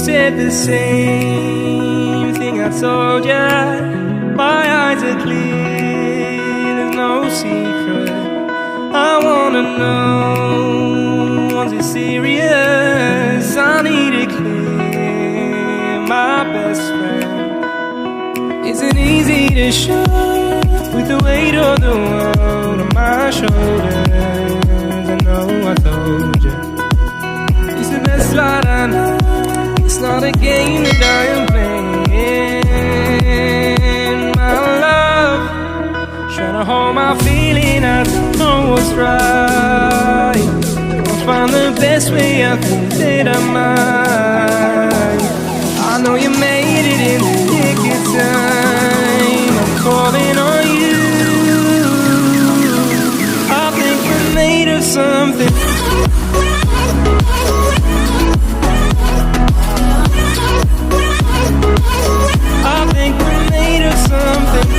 said the same thing I told ya. My eyes are clear, there's no secret. I wanna know, was it serious? I need it clear, my best friend. Isn't easy to show with the weight of the world on my shoulders. I know I told you, it's the best light I know. It's not a game that I am playing. My love, trying to hold my feeling, I don't know what's right. I'll find the best way, I think that I might. I know you made it in the nick of time. I'm calling on you. I think we're made of something. I think we're made of something.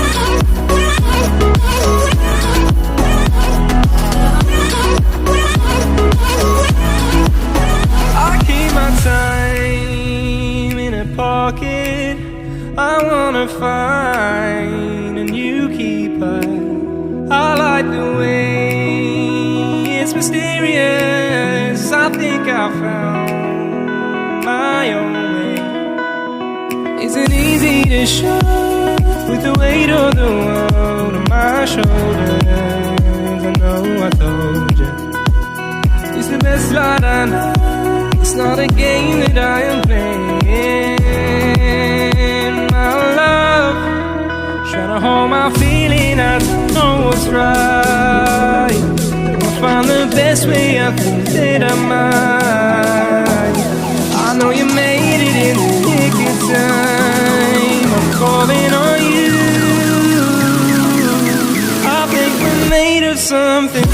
I keep my time in a pocket. I wanna find a new keeper. I like the way it's mysterious. I think I found my own way. Isn't easy to show with the weight of the world on my shoulders. I know I told you, it's the best light I know. It's not a game that I am playing. My love, trying to hold my feeling, I don't know what's right. I'll find the best way, I think that I might. I know you made it in the nick of time. I'm calling on you. I think we're made of something.